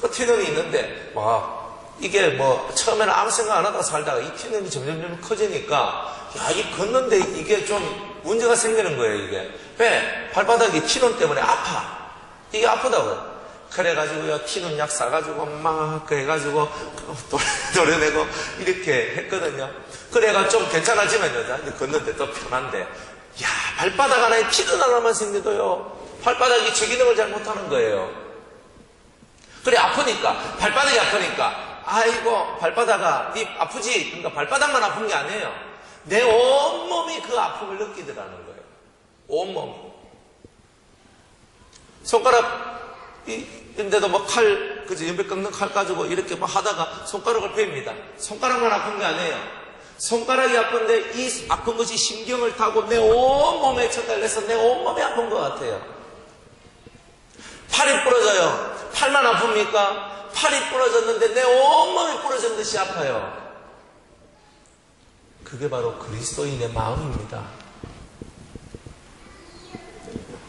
그 티눈이 있는데 이게 처음에는 아무 생각 안 하다가 살다가 이 티눈이 점점 커지니까 이 걷는데 이게 좀 문제가 생기는 거예요. 이게 왜? 발바닥이 티눈 때문에 아파. 이게 아프다고요. 그래가지고요 티눈 약 싸가지고 막 해가지고 도려내고 이렇게 했거든요. 그래가 좀 괜찮아지면요 이제 걷는데 또 편한데 발바닥 하나에 티눈 하나만 생겨도요 발바닥이 제 기능을 잘 못하는 거예요. 그래 아프니까 발바닥이 아프니까 아이고 발바닥아 네 아프지? 그러니까 발바닥만 아픈 게 아니에요. 내 온몸이 그 아픔을 느끼더라는 거예요. 온몸이. 손가락인데도 그죠? 연배 깎는 칼 가지고 이렇게 하다가 손가락을 팹니다. 손가락만 아픈 게 아니에요. 손가락이 아픈데 이 아픈 것이 신경을 타고 내 온몸에 전달해서 내 온몸이 아픈 것 같아요. 팔이 부러져요. 팔만 아픕니까? 팔이 부러졌는데 내 온몸이 부러진 듯이 아파요. 그게 바로 그리스도인의 마음입니다.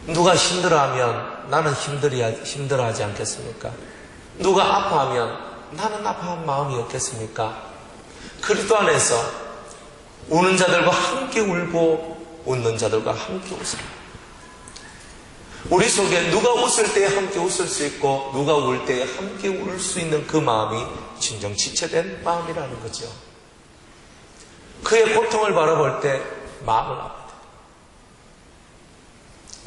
누가 힘들어하면 나는 힘들어하지 않겠습니까? 누가 아파하면 나는 아파한 마음이 없겠습니까? 그리스도 안에서 우는 자들과 함께 울고 웃는 자들과 함께 웃어요. 우리 속에 누가 웃을 때에 함께 웃을 수 있고 누가 울 때에 함께 울 수 있는 그 마음이 진정 지체된 마음이라는 거죠. 그의 고통을 바라볼 때 마음을 아프다.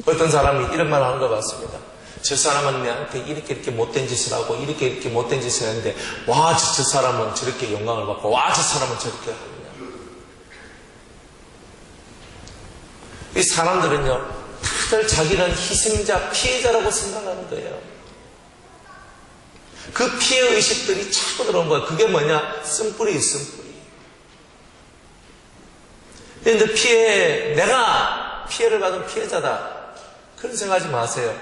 어떤 사람이 이런 말 하는 거 봤습니다. 저 사람은 내한테 이렇게 못된 짓을 하고 이렇게 못된 짓을 했는데 와 저 사람은 저렇게 영광을 받고 와 저 사람은 저렇게 하느냐. 이 사람들은요 다들 자기는 희생자, 피해자라고 생각하는 거예요. 그 피해 의식들이 자꾸 들어온 거예요. 그게 뭐냐? 쓴뿌리예요, 쓴뿌리. 그런데 내가 피해를 받은 피해자다. 그런 생각하지 마세요.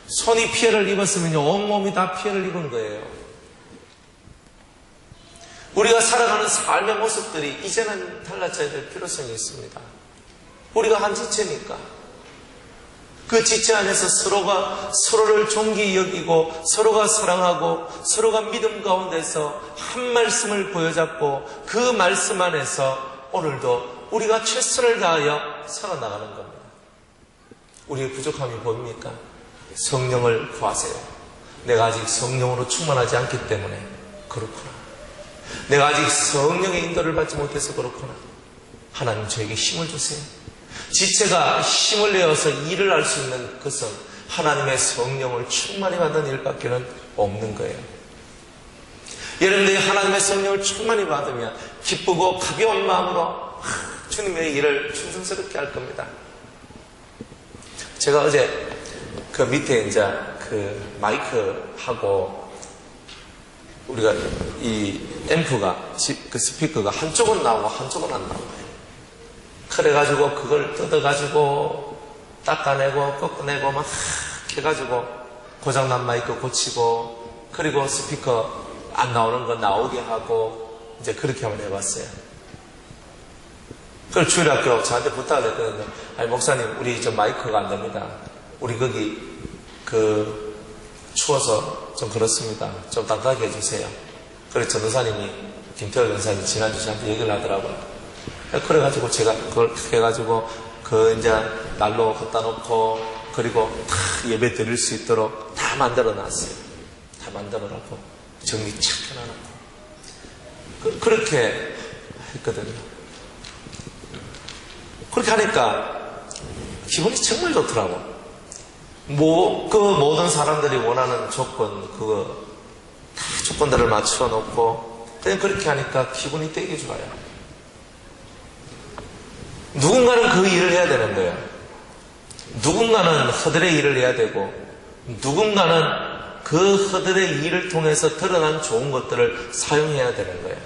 손이 피해를 입었으면요, 온몸이 다 피해를 입은 거예요. 우리가 살아가는 삶의 모습들이 이제는 달라져야 될 필요성이 있습니다. 우리가 한 지체니까. 그 지체 안에서 서로가 서로를 존귀히 여기고 서로가 사랑하고 서로가 믿음 가운데서 한 말씀을 보여잡고 그 말씀 안에서 오늘도 우리가 최선을 다하여 살아나가는 겁니다. 우리의 부족함이 보입니까? 성령을 구하세요. 내가 아직 성령으로 충만하지 않기 때문에 그렇구나. 내가 아직 성령의 인도를 받지 못해서 그렇구나. 하나님 저에게 힘을 주세요. 지체가 힘을 내어서 일을 할 수 있는 것은 하나님의 성령을 충만히 받는 일밖에는 없는 거예요. 여러분들이 하나님의 성령을 충만히 받으면 기쁘고 가벼운 마음으로 주님의 일을 충성스럽게 할 겁니다. 제가 어제 그 밑에 이제 그 마이크하고 우리가 이 앰프가 그 스피커가 한쪽은 나오고 한쪽은 안 나와요. 그래가지고 그걸 뜯어가지고 닦아내고 꺾어내고 막 해가지고 고장난 마이크 고치고 그리고 스피커 안 나오는 거 나오게 하고 이제 그렇게 한번 해봤어요. 그걸 주일학교 저한테 부탁을 했거든요. 아니 목사님 우리 저 마이크가 안 됩니다. 우리 거기 그 추워서 좀 그렇습니다. 좀 따뜻하게 해주세요. 그래서 전도사님이 김태호 전사님이 지난주 저한테 얘기를 하더라고요. 그래가지고 제가 그걸 해가지고 그 이제 난로 갖다 놓고 그리고 다 예배 드릴 수 있도록 다 만들어 놨어요. 다 만들어 놓고 정리 착 해놔놓고 그렇게 했거든요. 그렇게 하니까 기분이 정말 좋더라고. 그 모든 사람들이 원하는 조건 그거 다 조건들을 맞춰 놓고 그냥 그렇게 하니까 기분이 되게 좋아요. 누군가는 그 일을 해야 되는 거예요. 누군가는 허들의 일을 해야 되고 누군가는 그 허들의 일을 통해서 드러난 좋은 것들을 사용해야 되는 거예요.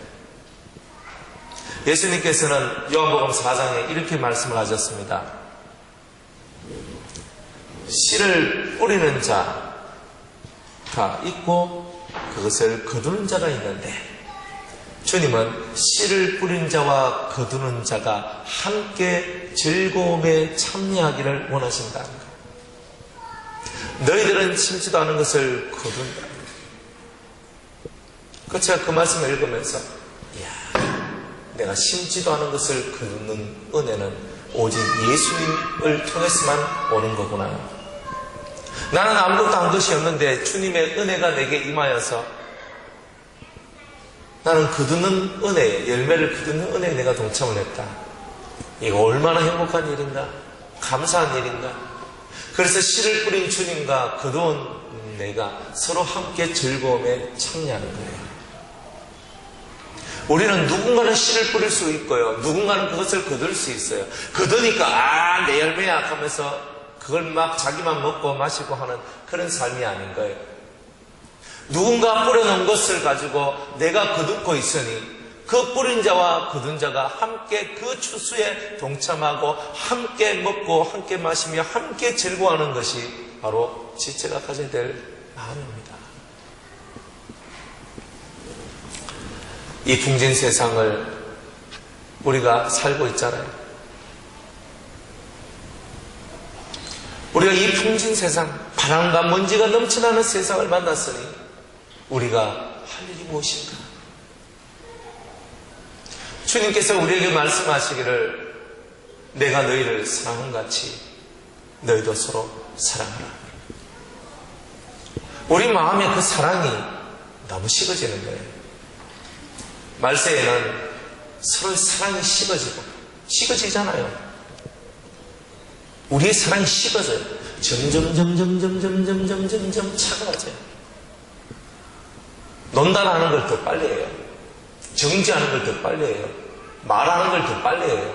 예수님께서는 요한복음 4장에 이렇게 말씀을 하셨습니다. 씨를 뿌리는 자가 있고 그것을 거두는 자가 있는데 주님은 씨를 뿌린 자와 거두는 자가 함께 즐거움에 참여하기를 원하신다. 너희들은 심지도 않은 것을 거둔다. 그 제가 그 말씀을 읽으면서 내가 심지도 않은 것을 거두는 은혜는 오직 예수님을 통해서만 오는 거구나. 나는 아무것도 한 것이 없는데 주님의 은혜가 내게 임하여서 나는 거두는 은혜에, 열매를 거두는 은혜에 내가 동참을 했다. 이거 얼마나 행복한 일인가? 감사한 일인가? 그래서 씨를 뿌린 주님과 거두은 내가 서로 함께 즐거움에 참여하는 거예요. 우리는 누군가는 씨를 뿌릴 수 있고요. 누군가는 그것을 거둘 수 있어요. 거두니까 내 열매야 하면서 그걸 막 자기만 먹고 마시고 하는 그런 삶이 아닌 거예요. 누군가 뿌려놓은 것을 가지고 내가 거두고 있으니 그 뿌린 자와 거둔 자가 함께 그 추수에 동참하고 함께 먹고 함께 마시며 함께 즐거워하는 것이 바로 지체가 가져야 될 마음입니다. 이 풍진 세상을 우리가 살고 있잖아요. 우리가 이 풍진 세상, 바람과 먼지가 넘쳐나는 세상을 만났으니 우리가 할 일이 무엇인가? 주님께서 우리에게 말씀하시기를 내가 너희를 사랑한 같이 너희도 서로 사랑하라. 우리 마음에 그 사랑이 너무 식어지는 거예요. 말세에는 서로의 사랑이 식어지잖아요. 우리의 사랑이 식어져요. 점점 차가워져요. 논단하는 걸 더 빨리 해요. 정지하는 걸 더 빨리 해요. 말하는 걸 더 빨리 해요.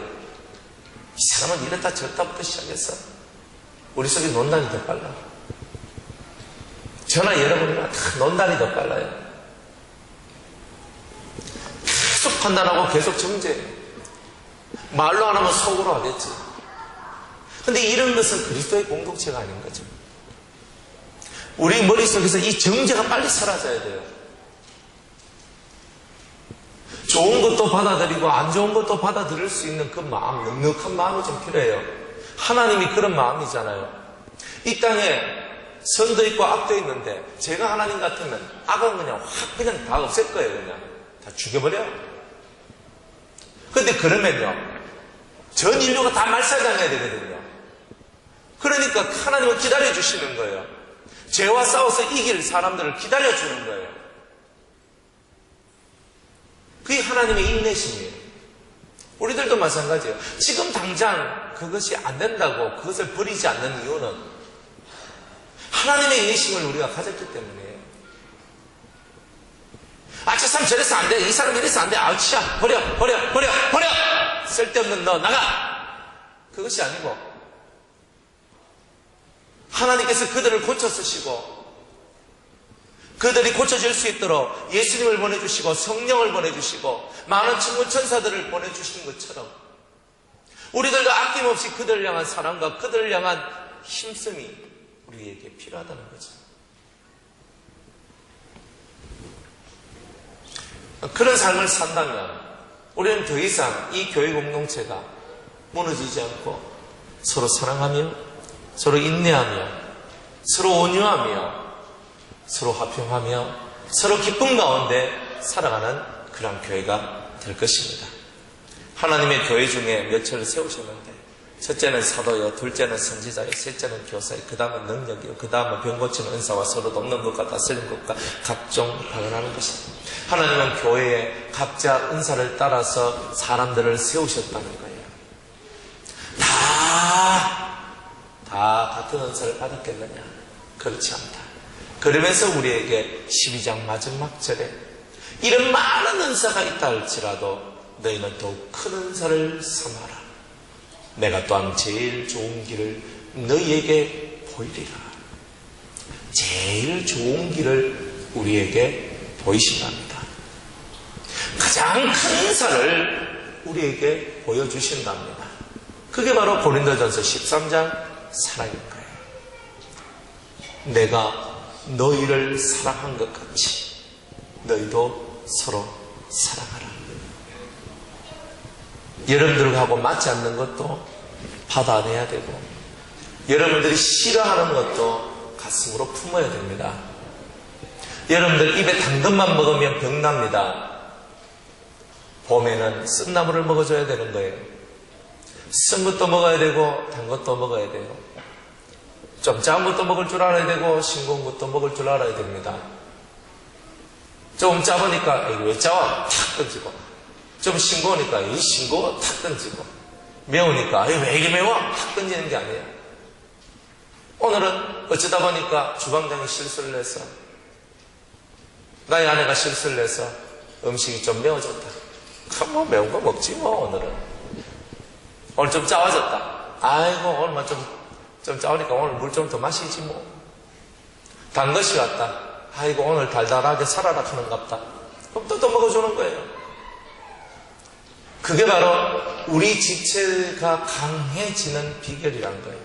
이 사람은 이랬다 저랬다부터 시작해서 우리 속에 논단이 더 빨라. 전화 열어보니까 다 논단이 더 빨라요. 계속 판단하고 계속 정죄해요. 말로 안 하면 속으로 하겠지. 근데 이런 것은 그리스도의 공동체가 아닌 거죠. 우리 머릿속에서 이 정죄가 빨리 사라져야 돼요. 좋은 것도 받아들이고 안 좋은 것도 받아들일 수 있는 그 마음, 넉넉한 마음이 좀 필요해요. 하나님이 그런 마음이잖아요. 이 땅에 선도 있고 악도 있는데 제가 하나님 같으면 악은 그냥 확 그냥 다 없앨 거예요. 그냥 다 죽여버려요. 근데 그러면요 전 인류가 다 말살당해야 되거든요. 그러니까 하나님은 기다려주시는 거예요. 죄와 싸워서 이길 사람들을 기다려주는 거예요. 그게 하나님의 인내심이에요. 우리들도 마찬가지예요. 지금 당장 그것이 안 된다고 그것을 버리지 않는 이유는 하나님의 인내심을 우리가 가졌기 때문이에요. 아, 저 사람 저래서 안 돼. 이 사람 이래서 안 돼. 아, 치야. 버려. 쓸데없는 너 나가. 그것이 아니고 하나님께서 그들을 고쳐 쓰시고 그들이 고쳐질 수 있도록 예수님을 보내주시고 성령을 보내주시고 많은 천군 천사들을 보내주신 것처럼 우리들도 아낌없이 그들을 향한 사랑과 그들을 향한 힘씀이 우리에게 필요하다는 거죠. 그런 삶을 산다면 우리는 더 이상 이 교회 공동체가 무너지지 않고 서로 사랑하며 서로 인내하며 서로 온유하며 서로 화평하며 서로 기쁨 가운데 살아가는 그런 교회가 될 것입니다. 하나님의 교회 중에 몇처를 세우셨는데 첫째는 사도요, 둘째는 선지자요, 셋째는 교사요, 그 다음은 능력이요, 그 다음은 병 고치는 은사와 서로 돕는 것과 다스리는 것과 각종 발언하는 것입니다. 하나님은 교회에 각자 은사를 따라서 사람들을 세우셨다는 거예요. 다 같은 은사를 받았겠느냐? 그렇지 않다. 그러면서 우리에게 12장 마지막 절에 이런 많은 은사가 있다 할지라도 너희는 더욱 큰 은사를 삼아라. 내가 또한 제일 좋은 길을 너희에게 보이리라. 제일 좋은 길을 우리에게 보이신답니다. 가장 큰 은사를 우리에게 보여주신답니다. 그게 바로 고린도전서 13장 사랑인 거예요. 내가 너희를 사랑한 것 같이 너희도 서로 사랑하라. 여러분들하고 맞지 않는 것도 받아내야 되고 여러분들이 싫어하는 것도 가슴으로 품어야 됩니다. 여러분들 입에 단 것만 먹으면 병납니다. 봄에는 쓴나물을 먹어줘야 되는 거예요. 쓴 것도 먹어야 되고 단 것도 먹어야 돼요. 좀 짜은 것도 먹을 줄 알아야 되고 싱거운 것도 먹을 줄 알아야 됩니다. 좀 짜보니까 이거 왜 짜와? 탁 던지고 좀 싱거우니까 이 싱거워 탁 던지고 매우니까 왜 이게 매워? 탁 던지는 게 아니에요. 오늘은 어쩌다 보니까 주방장이 실수를 해서 나의 아내가 실수를 해서 음식이 좀 매워졌다. 뭐 매운 거 먹지 뭐 오늘은. 오늘 좀 짜워졌다. 아이고 오늘만 좀 짜우니까 오늘 물 좀 더 마시지 뭐. 단 것이 왔다. 아이고 오늘 달달하게 살아라 하는갑다. 그럼 또 먹어주는 거예요. 그게 바로 우리 지체가 강해지는 비결이란 거예요.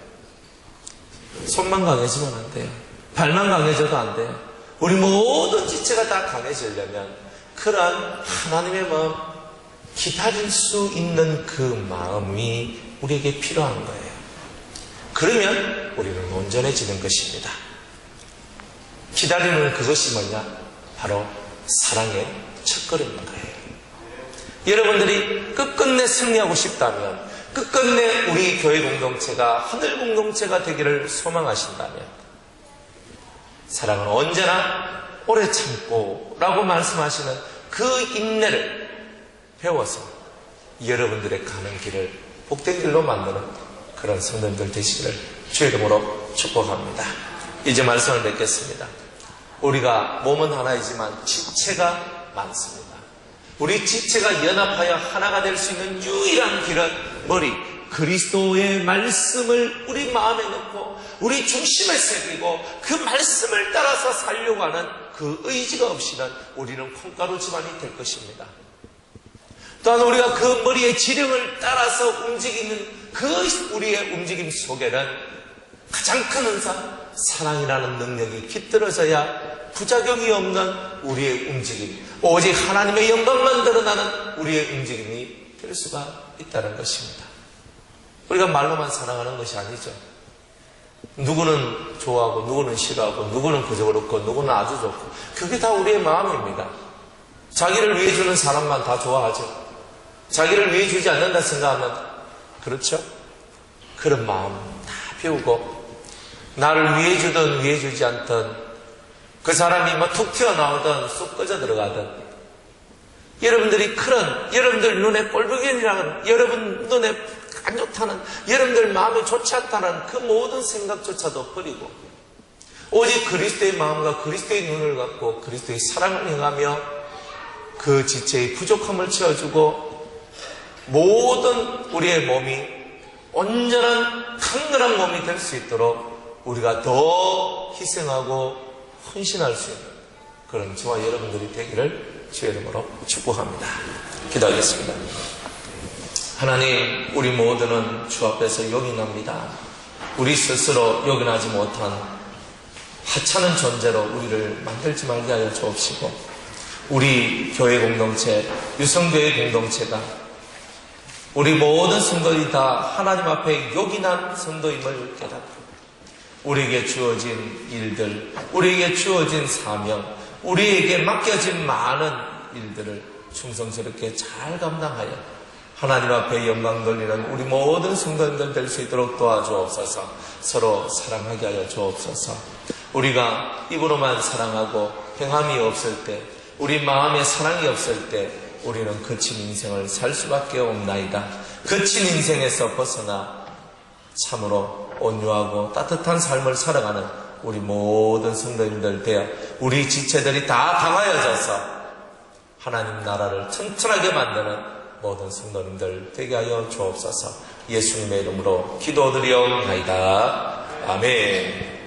손만 강해지면 안 돼요. 발만 강해져도 안 돼요. 우리 모든 지체가 다 강해지려면 그런 하나님의 마음, 기다릴 수 있는 그 마음이 우리에게 필요한 거예요. 그러면 우리는 온전해지는 것입니다. 기다리는 그것이 뭐냐? 바로 사랑의 첫걸음인 거예요. 여러분들이 끝끝내 승리하고 싶다면, 끝끝내 우리 교회 공동체가 하늘 공동체가 되기를 소망하신다면, 사랑은 언제나 오래 참고 라고 말씀하시는 그 인내를 배워서 여러분들의 가는 길을 복된 길로 만드는 그런 성도님들 되시기를 주의 이름으로 축복합니다. 이제 말씀을 맺겠습니다. 우리가 몸은 하나이지만 지체가 많습니다. 우리 지체가 연합하여 하나가 될 수 있는 유일한 길은 머리, 그리스도의 말씀을 우리 마음에 넣고 우리 중심에 새기고 그 말씀을 따라서 살려고 하는 그 의지가 없이는 우리는 콩가루 집안이 될 것입니다. 또한 우리가 그 머리의 지령을 따라서 움직이는 그 우리의 움직임 속에는 가장 큰 은사, 사랑이라는 능력이 깃들어져야 부작용이 없는 우리의 움직임, 오직 하나님의 영광만 드러나는 우리의 움직임이 될 수가 있다는 것입니다. 우리가 말로만 사랑하는 것이 아니죠. 누구는 좋아하고 누구는 싫어하고 누구는 그저 그렇고 누구는 아주 좋고, 그게 다 우리의 마음입니다. 자기를 위해 주는 사람만 다 좋아하죠. 자기를 위해 주지 않는다 생각하면, 그렇죠? 그런 마음 다 비우고, 나를 위해 주든 위해 주지 않든, 그 사람이 뭐 툭 튀어나오든 쑥 꺼져 들어가든, 여러분들이 그런, 여러분들 눈에 꼴불견이라는, 여러분 눈에 안 좋다는, 여러분들 마음이 좋지 않다는 그 모든 생각조차도 버리고 오직 그리스도의 마음과 그리스도의 눈을 갖고 그리스도의 사랑을 행하며 그 지체의 부족함을 채워주고 모든 우리의 몸이 온전한 강건한 몸이 될 수 있도록 우리가 더 희생하고 헌신할 수 있는 그런 저와 여러분들이 되기를 주의 이름으로 축복합니다. 기도하겠습니다. 하나님, 우리 모두는 주 앞에서 요긴합니다. 우리 스스로 요긴하지 못한 하찮은 존재로 우리를 만들지 말게 하여 주옵시고, 우리 교회 공동체, 유성교회 공동체가 우리 모든 성도들이 다 하나님 앞에 요긴한 성도임을 깨닫고 우리에게 주어진 일들, 우리에게 주어진 사명, 우리에게 맡겨진 많은 일들을 충성스럽게 잘 감당하여 하나님 앞에 영광 돌리는 우리 모든 성도님들 될 수 있도록 도와주옵소서. 서로 사랑하게 하여 주옵소서. 우리가 입으로만 사랑하고 행함이 없을 때, 우리 마음에 사랑이 없을 때 우리는 거친 인생을 살 수밖에 없나이다. 거친 인생에서 벗어나 참으로 온유하고 따뜻한 삶을 살아가는 우리 모든 성도님들 되어 우리 지체들이 다 강하여져서 하나님 나라를 튼튼하게 만드는 모든 성도님들 되게 하여 주옵소서. 예수님의 이름으로 기도드리옵나이다. 아멘.